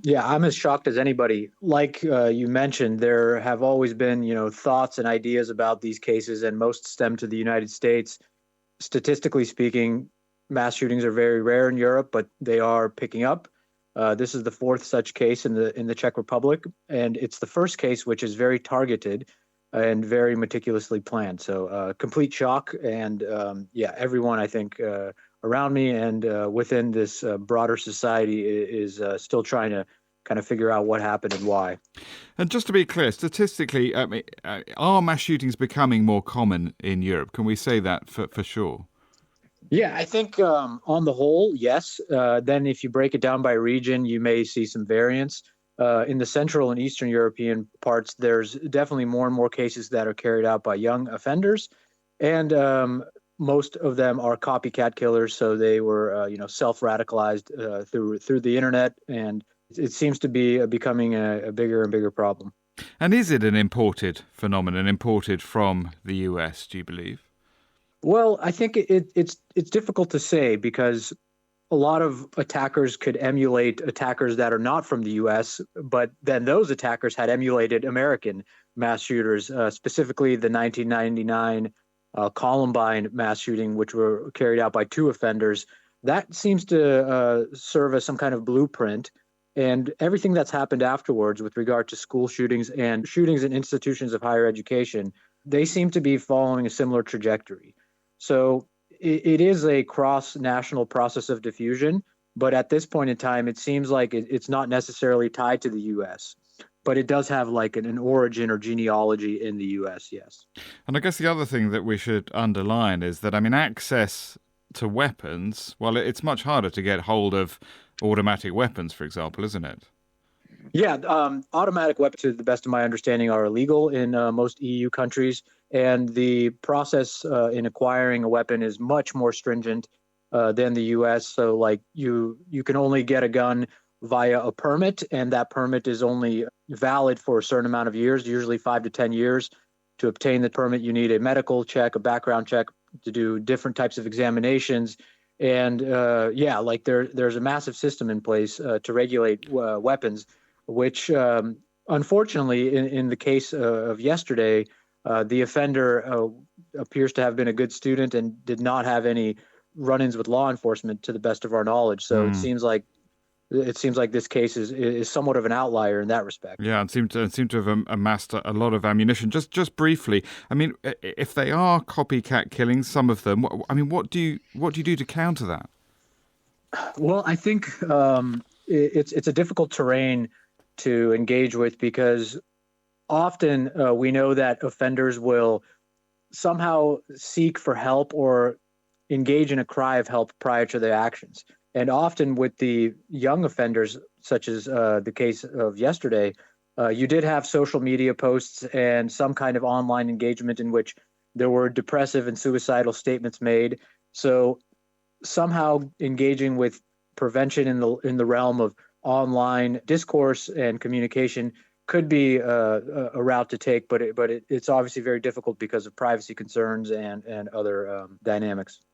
Yeah, I'm as shocked as anybody. Like you mentioned, there have always been, thoughts and ideas about these cases, and most stem to the United States. Statistically speaking, mass shootings are very rare in Europe, but they are picking up. This is the fourth such case in the Czech Republic, and it's the first case which is very targeted and very meticulously planned. So, complete shock, and yeah, everyone I think around me and within this broader society is still trying to kind of figure out what happened and why. And just to be clear, statistically, I mean, are mass shootings becoming more common in Europe? Can we say that for sure? Yeah, I think on the whole, yes. Then if you break it down by region, you may see some variance. In the Central and Eastern European parts, there's definitely more and more cases that are carried out by young offenders, and most of them are copycat killers. So they were, self-radicalized through the internet, and it seems to be becoming a bigger and bigger problem. And is it an imported phenomenon, imported from the US, do you believe? Well, I think it's difficult to say because a lot of attackers could emulate attackers that are not from the U.S., but then those attackers had emulated American mass shooters, specifically the 1999 Columbine mass shooting, which were carried out by two offenders. That seems to serve as some kind of blueprint. And everything that's happened afterwards with regard to school shootings and shootings in institutions of higher education, they seem to be following a similar trajectory. So it is a cross-national process of diffusion, but at this point in time, it seems like it's not necessarily tied to the U.S., but it does have like an origin or genealogy in the U.S., yes. And I guess the other thing that we should underline is that, I mean, access to weapons, well, it's much harder to get hold of automatic weapons, for example, isn't it? Yeah, automatic weapons, to the best of my understanding, are illegal in most EU countries, and the process in acquiring a weapon is much more stringent than the U.S. So, like you can only get a gun via a permit, and that permit is only valid for a certain amount of years, usually 5 to 10 years. To obtain the permit, you need a medical check, a background check, to do different types of examinations. And yeah, like there's a massive system in place to regulate weapons, which unfortunately, in the case of yesterday, the offender appears to have been a good student and did not have any run-ins with law enforcement, to the best of our knowledge. So Mm. it seems like this case is somewhat of an outlier in that respect. Yeah, and seem to have amassed a lot of ammunition. Just briefly, I mean, if they are copycat killings, some of them, I mean, what do you do to counter that? Well, I think it's a difficult terrain to engage with because often we know that offenders will somehow seek for help or engage in a cry of help prior to their actions. And often with the young offenders, such as the case of yesterday, you did have social media posts and some kind of online engagement in which there were depressive and suicidal statements made. So somehow engaging with prevention in the realm of online discourse and communication could be a route to take, but it's obviously very difficult because of privacy concerns and other dynamics.